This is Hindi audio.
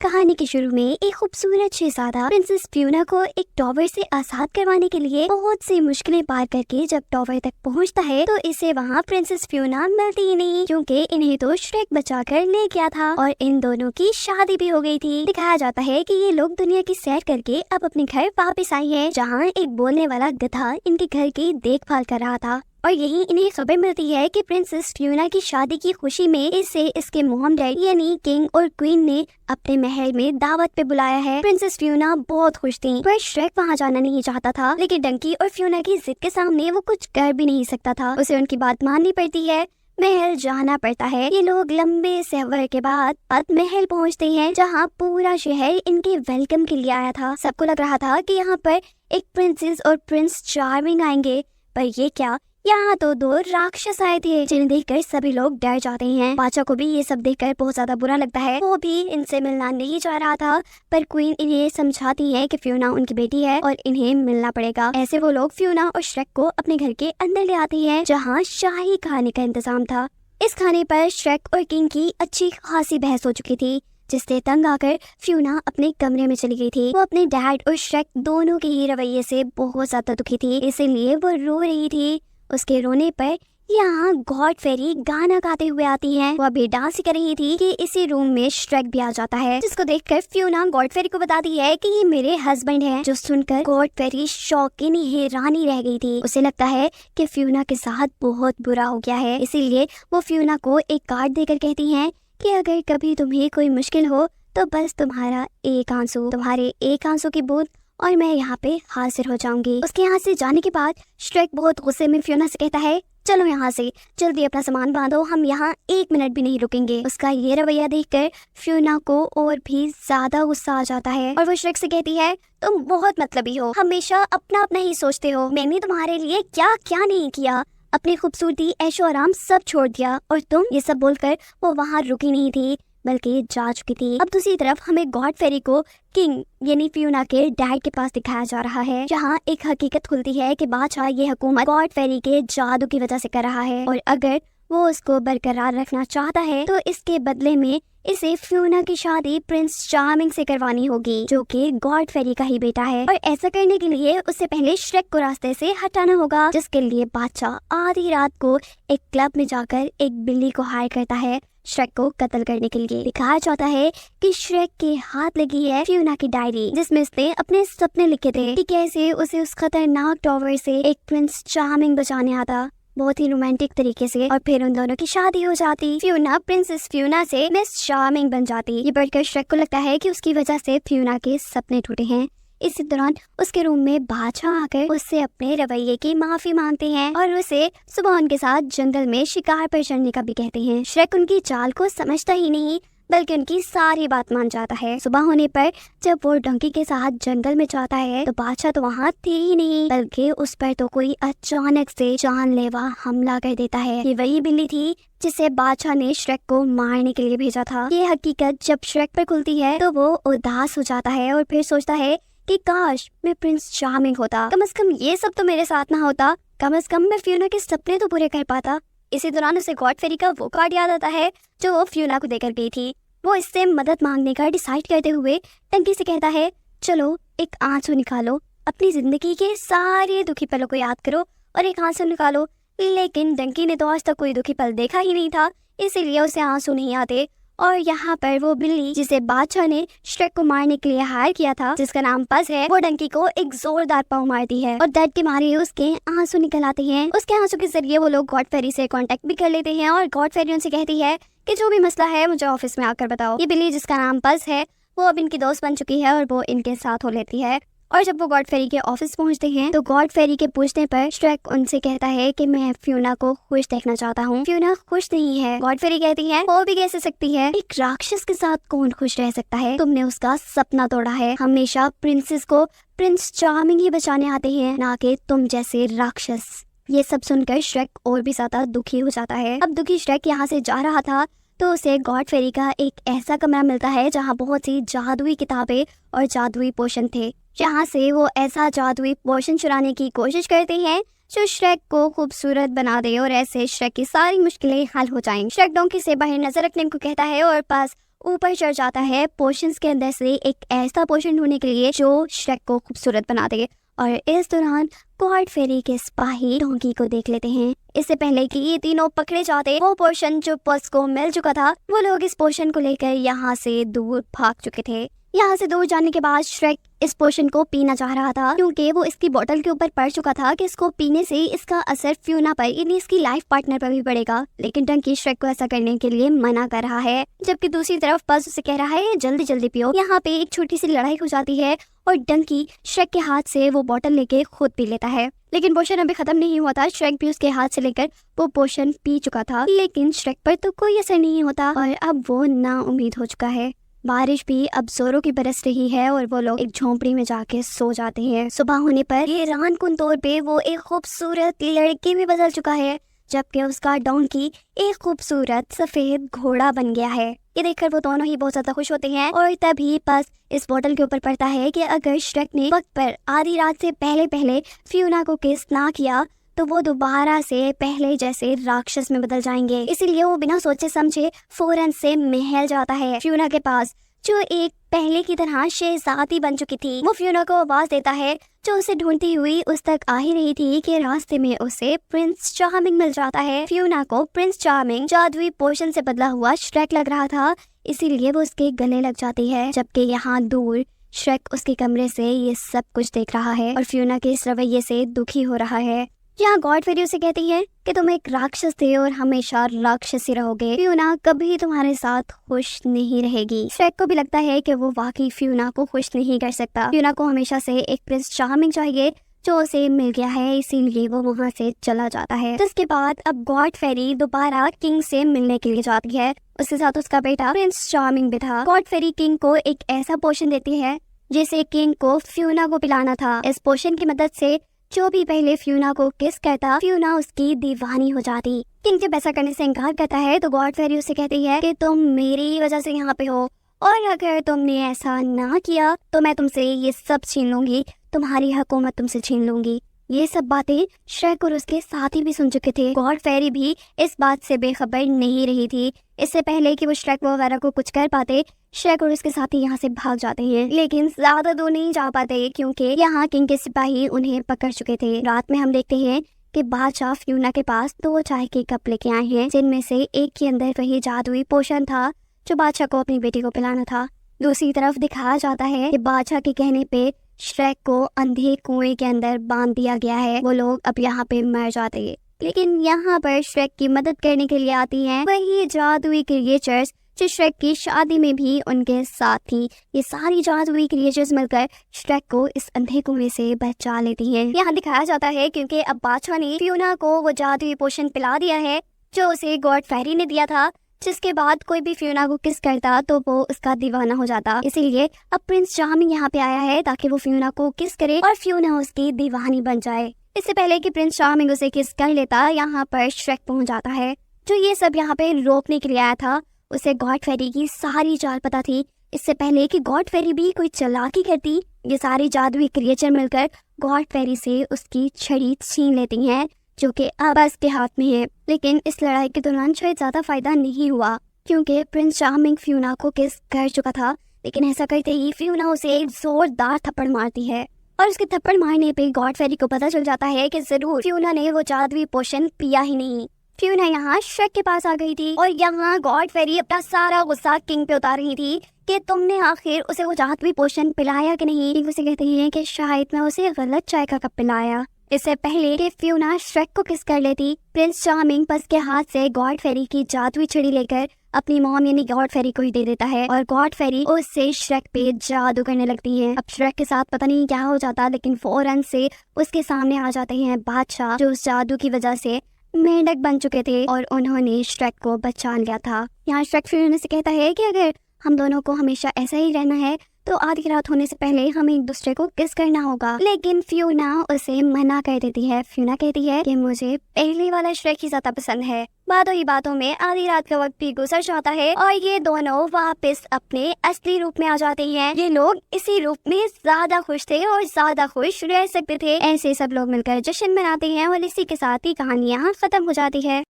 कहानी के शुरू में एक खूबसूरत शहजादा प्रिंसेस फ्यूना को एक टॉवर से आजाद करवाने के लिए बहुत सी मुश्किलें पार करके जब टॉवर तक पहुंचता है तो इसे वहां प्रिंसेस फ्यूना मिलती ही नहीं, क्योंकि इन्हें तो श्रेक बचाकर ले गया था और इन दोनों की शादी भी हो गई थी। दिखाया जाता है कि ये लोग दुनिया की सैर करके अब अपने घर वापस आई है, जहाँ एक बोलने वाला गधा इनके घर की देखभाल कर रहा था। और यही इन्हें खबर मिलती है कि प्रिंसेस फ्यूना की शादी की खुशी में इसे इसके मोहम्मद यानी किंग और क्वीन ने अपने महल में दावत पे बुलाया है। प्रिंसेस फ्यूना बहुत खुश थी, पर श्रेक वहाँ जाना नहीं चाहता था, लेकिन डंकी और फ्यूना की जिद के सामने वो कुछ कर भी नहीं सकता था। उसे उनकी बात माननी पड़ती है, महल जाना पड़ता है। ये लोग लंबे सफर के बाद अब महल पहुंचते हैं, जहां पूरा शहर इनके वेलकम के लिए आया था। सबको लग रहा था कि यहाँ पर एक प्रिंसेस और प्रिंस चार्मिंग आएंगे, पर ये क्या, यहाँ तो दो राक्षस आए थे, जिन्हें देखकर सभी लोग डर जाते हैं। बादशाह को भी ये सब देखकर बहुत ज्यादा बुरा लगता है, वो भी इनसे मिलना नहीं चाह रहा था, पर क्वीन इन्हें समझाती है कि फ्यूना उनकी बेटी है और इन्हें मिलना पड़ेगा। ऐसे वो लोग फ्यूना और श्रेक को अपने घर के अंदर ले आते हैं, जहाँ शाही खाने का इंतजाम था। इस खाने पर श्रेक और किंग की अच्छी खासी बहस हो चुकी थी, जिससे तंग आकर फ्यूना अपने कमरे में चली गई थी। वो अपने डैड और श्रेक दोनों के ही रवैये से बहुत ज्यादा दुखी थी, इसीलिए वो रो रही थी। उसके रोने पर यहाँ गॉड फेरी गाना गाते हुए आती है। वो अभी डांस कर रही थी कि इसी रूम में श्रेक भी आ जाता है, जिसको देखकर फ्यूना गॉड फेरी को बताती है कि ये मेरे हस्बैंड हैं। जो सुनकर गॉड फेरी शौकीन हैरानी रह गई थी। उसे लगता है कि फ्यूना के साथ बहुत बुरा हो गया है, इसीलिए वो फ्यूना को एक कार्ड देकर कहती है कि अगर कभी तुम्हें कोई मुश्किल हो तो बस तुम्हारे एक आंसू की बूंद और मैं यहाँ पे हाजिर हो जाऊंगी। उसके यहाँ से जाने के बाद श्रेक बहुत गुस्से में फ्यूना से कहता है, चलो यहाँ से जल्दी अपना सामान बांधो, हम यहाँ 1 मिनट भी नहीं रुकेंगे। उसका ये रवैया देखकर फ्यूना को और भी ज्यादा गुस्सा आ जाता है और वो श्रेक से कहती है, तुम बहुत मतलबी हो, हमेशा अपना अपना ही सोचते हो। मैंने तुम्हारे लिए क्या क्या नहीं किया, अपनी खूबसूरती ऐशो आराम सब छोड़ दिया, और तुम। ये सब बोलकर वो वहाँ रुकी नहीं थी, बल्कि जा चुकी थी। अब दूसरी तरफ हमें गॉड फेरी को किंग यानी फ्यूना के डैड के पास दिखाया जा रहा है, जहाँ एक हकीकत खुलती है कि बादशाह ये हुकूमत गॉड फेरी के जादू की वजह से कर रहा है, और अगर वो उसको बरकरार रखना चाहता है तो इसके बदले में इसे फ्यूना की शादी प्रिंस चार्मिंग से करवानी होगी, जो कि गॉड फेरी का ही बेटा है। और ऐसा करने के लिए उसे पहले श्रेक को रास्ते से हटाना होगा, जिसके लिए बादशाह आधी रात को एक क्लब में जाकर एक बिल्ली को हायर करता है श्रेक को कत्ल करने के लिए। दिखाया जाता है कि श्रेक के हाथ लगी है फ्यूना की डायरी, जिसमें उसने अपने सपने लिखे थे कि कैसे उसे उस खतरनाक टॉवर से एक प्रिंस चार्मिंग बचाने आता, बहुत ही रोमांटिक तरीके से, और फिर उन दोनों की शादी हो जाती। फ्यूना प्रिंसेस फ्यूना से मिस चार्मिंग बन जाती। ये बढ़कर श्रेक को लगता है कि उसकी वजह से फ्यूना के सपने टूटे हैं। इसी दौरान उसके रूम में बादशाह आकर उससे अपने रवैये की माफी मांगते हैं और उसे सुबह उनके साथ जंगल में शिकार पर चढ़ने का भी कहते हैं। श्रेक उनकी चाल को समझता ही नहीं, बल्कि उनकी सारी बात मान जाता है। सुबह होने पर जब वो डंकी के साथ जंगल में जाता है तो बादशाह तो वहाँ थे ही नहीं, बल्कि उस पर तो कोई अचानक से जानलेवा हमला कर देता है। ये वही बिल्ली थी जिसे बादशाह ने श्रेक को मारने के लिए भेजा था। ये हकीकत जब श्रेक पर खुलती है तो वो उदास हो जाता है और फिर सोचता है कि काश मैं प्रिंस चार्मिंग होता, कम से कम ये सब तो मेरे साथ ना होता, कम से कम मैं फ्यूना के सपने तो पूरे कर पाता। इसी दौरान उसे गॉड फेरी का वो कार्ड याद आता है जो वो फ्यूना को देकर गई थी। वो इससे मदद मांगने का डिसाइड करते हुए टंकी से कहता है, चलो एक आंसू निकालो, अपनी जिंदगी के सारे दुखी पलों को याद करो और एक आंसू निकालो। लेकिन डंकी ने तो आज तक कोई दुखी पल देखा ही नहीं था, इसीलिए उसे आंसू नहीं आते। और यहाँ पर वो बिल्ली जिसे बादशाह ने श्रेक को मारने के लिए हायर किया था, जिसका नाम पज है, वो डंकी को एक जोरदार पाव मारती है और दर्द के मारे उसके आंसू निकल आते हैं। उसके आंसू के जरिए वो लोग गॉड फेरी से कांटेक्ट भी कर लेते हैं और गॉड फेरी उनसे कहती है कि जो भी मसला है मुझे ऑफिस में आकर बताओ। ये बिल्ली जिसका नाम पज है वो अब इनकी दोस्त बन चुकी है और वो इनके साथ हो लेती है। और जब वो गॉड फेरी के ऑफिस पहुंचते हैं तो गॉड फेरी के पूछने पर श्रेक उनसे कहता है कि मैं फ्यूना को खुश देखना चाहता हूँ। फ्यूना खुश नहीं है। गॉड फेरी कहती है, वो भी कैसे सकती है, एक राक्षस के साथ कौन खुश रह सकता है, तुमने उसका सपना तोड़ा है। हमेशा प्रिंसेस को प्रिंस चार्मिंग ही बचाने आते हैं, ना कि तुम जैसे राक्षस। ये सब सुनकर श्रेक और भी ज्यादा दुखी हो जाता है। अब दुखी श्रेक यहाँ से जा रहा था तो उसे गॉड फेरी का एक ऐसा कमरा मिलता है जहाँ बहुत सी जादुई किताबें और जादुई पोशन थे, जहाँ से वो ऐसा जादुई पोशन चुराने की कोशिश करते हैं जो श्रेक को खूबसूरत बना दे और ऐसे श्रेक की सारी मुश्किलें हल हो जाएं। श्रेक डोंकी से बाहर नजर रखने को कहता है और पास ऊपर चढ़ जाता है पोशंस के अंदर से एक ऐसा पोशन ढूंढने के लिए जो श्रेक को खूबसूरत बना दे। और इस दौरान गॉड फेरी के सिपाही डोंकी को देख लेते हैं। इससे पहले कि ये तीनों पकड़े जाते, वो पोशन जो पस को मिल चुका था, वो लोग इस पोशन को लेकर यहाँ से दूर भाग चुके थे। यहाँ से दूर जाने के बाद श्रेक इस पोशन को पीना चाह रहा था, क्योंकि वो इसकी बोतल के ऊपर पड़ चुका था कि इसको पीने से इसका असर फ्यूना पर यानी इसकी लाइफ पार्टनर पर भी पड़ेगा। लेकिन डंकी श्रेक को ऐसा करने के लिए मना कर रहा है, जबकि दूसरी तरफ पस उसे कह रहा है जल्दी जल्दी पियो। यहाँ पे एक छोटी सी लड़ाई हो जाती है और डंकी श्रेक के हाथ से वो बोतल लेके खुद पी लेता है। लेकिन पोशन अभी खत्म नहीं हुआ था। श्रेक भी उसके हाथ से लेकर वो पोशन पी चुका था, लेकिन श्रेक पर तो कोई असर नहीं होता और अब वो ना उम्मीद हो चुका है। बारिश भी अब जोरों की बरस रही है और वो लोग एक झोंपड़ी में जाके सो जाते हैं। सुबह होने पर ये हैरानकुन तौर पे वो एक खूबसूरत लड़के में बदल चुका है, जबकि उसका डोंकी एक खूबसूरत सफेद घोड़ा बन गया है। ये देखकर वो दोनों ही बहुत ज्यादा खुश होते हैं और तभी बस इस बोतल के ऊपर पड़ता है कि अगर श्रेक ने वक्त पर आधी रात से पहले फ्यूना को किस ना किया तो वो दोबारा से पहले जैसे राक्षस में बदल जाएंगे। इसीलिए वो बिना सोचे समझे फौरन से महल जाता है फ्यूना के पास, जो एक पहले की तरह शहजादी बन चुकी थी। वो फ्यूना को आवाज देता है, जो उसे ढूंढती हुई उस तक आ ही रही थी कि रास्ते में उसे प्रिंस चार्मिंग मिल जाता है। फ्यूना को प्रिंस चार्मिंग जादुई पोशन से बदला हुआ श्रेक लग रहा था, इसीलिए वो उसके गले लग जाती है। जबकि यहाँ दूर श्रेक उसके कमरे से ये सब कुछ देख रहा है और फ्यूना के इस रवैये से दुखी हो रहा है। यहाँ गॉड फेरी उसे कहती है कि तुम एक राक्षस थे और हमेशा राक्षस ही रहोगे। फ्यूना कभी तुम्हारे साथ खुश नहीं रहेगी। श्रेक को भी लगता है कि वो वाकई फ्यूना को खुश नहीं कर सकता। फ्यूना को हमेशा से एक प्रिंस चार्मिंग चाहिए जो उसे मिल गया है, इसीलिए वो वहाँ से चला जाता है। जिसके बाद अब गॉड फेरी दोबारा किंग से मिलने के लिए जाती है। उसके साथ उसका बेटा प्रिंस चार्मिंग भी था। गॉड फेरी किंग को एक ऐसा पोशन देती है जिसे किंग को फ्यूना को पिलाना था। इस पोशन की मदद से जो भी पहले फ्यूना को किस करता, फ्यूना उसकी दीवानी हो जाती। किंग जब ऐसा करने से इनकार करता है तो गॉड फेरी उसे कहती है कि तुम मेरी वजह से यहाँ पे हो और अगर तुमने ऐसा ना किया तो मैं तुमसे ये सब छीन लूंगी, तुम्हारी हुकूमत तुमसे छीन लूंगी। ये सब बातें श्रेक और उसके साथी भी सुन चुके थे। गॉड फेरी भी इस बात से बेखबर नहीं रही थी। इससे पहले कि वो श्रेक वगैरह को कुछ कर पाते, श्रेक और उसके साथी यहाँ से भाग जाते हैं, लेकिन ज्यादा दूर नहीं जा पाते क्योंकि यहाँ किंग के सिपाही उन्हें पकड़ चुके थे। रात में हम देखते हैं कि बादशाह फ्यूना के पास 2 चाय के कप लेके आए हैं, जिनमें से एक के अंदर वही जादुई पोशन था जो बादशाह को अपनी बेटी को पिलाना था। दूसरी तरफ दिखाया जाता है कि बादशाह के कहने पे श्रेक को अंधे कुएं के अंदर बांध दिया गया है। वो लोग अब यहाँ पे मर जाते हैं, लेकिन यहाँ पर श्रेक की मदद करने के लिए आती हैं वही जादुई क्रिएचर्स जो श्रेक की शादी में भी उनके साथ थी। ये सारी जादुई क्रिएचर्स मिलकर श्रेक को इस अंधे कुएं से बचा लेती हैं। यहाँ दिखाया जाता है क्योंकि अब बादशाह ने फ्यूना को वो जादुई पोशन पिला दिया है जो उसे गॉड फेरी ने दिया था, जिसके बाद कोई भी फ्यूना को किस करता तो वो उसका दीवाना हो जाता। इसीलिए अब प्रिंस चार्मिंग यहाँ पे आया है ताकि वो फ्यूना को किस करे और फ्यूना उसकी दीवानी बन जाए। इससे पहले कि प्रिंस चार्मिंग उसे किस कर लेता, यहाँ पर श्रेक पहुंच जाता है, जो ये सब यहाँ पे रोकने के लिए आया था। उसे गॉड फेरी की सारी चाल पता थी। इससे पहले कि गॉड फेरी भी कोई चालाकी करती, ये सारी जादुई क्रिएचर मिलकर गॉड फेरी से उसकी छड़ी छीन लेती हैं, जो कि अब उसके हाथ में है। लेकिन इस लड़ाई के दौरान शायद ज्यादा फायदा नहीं हुआ क्योंकि प्रिंस चार्मिंग फ्यूना को किस कर चुका था। लेकिन ऐसा करते ही फ्यूना उसे एक जोरदार थप्पड़ मारती है और उसके थप्पड़ मारने पे गॉड फेरी को पता चल जाता है कि जरूर फ्यूना ने वो जादुई पोशन पिया ही नहीं। फ्यूना यहाँ श्रेक के पास आ गई थी और यहाँ गॉड फेरी अपना सारा गुस्सा किंग पे उतार रही थी कि तुमने आखिर उसे वो जादुई पोशन पिलाया कि नहीं। किंग उसे कहती है कि शायद मैं उसे गलत चाय का कप पिलाया। इससे पहले कि फ्यूना श्रेक को किस कर लेती, प्रिंस चार्मिंग पस के हाथ से गॉड फेरी की जादुई छड़ी लेकर अपनी मॉम यानी गॉड फेरी को ही दे देता है और गॉड फेरी उससे श्रेक पे जादू करने लगती है। अब श्रेक के साथ पता नहीं क्या हो जाता, लेकिन फौरन से उसके सामने आ जाते हैं बादशाह, जो उस जादू की वजह से मेंढक बन चुके थे और उन्होंने श्रेक को बचा लिया था। यहाँ श्रेक फ्यूना से कहता है कि अगर हम दोनों को हमेशा ऐसा ही रहना है तो आधी रात होने से पहले हमें एक दूसरे को किस करना होगा। लेकिन फ्यूना उसे मना कर देती है। फ्यूना कहती है कि मुझे पहले वाला श्रेक ही ज्यादा पसंद है। बातों ही बातों में आधी रात का वक्त भी गुजर जाता है और ये दोनों वापस अपने असली रूप में आ जाते हैं। ये लोग इसी रूप में ज्यादा खुश थे और ज्यादा खुश रह सकते थे। ऐसे सब लोग मिलकर जश्न मनाते हैं और इसी के साथ ही कहानी यहाँ खत्म हो जाती है।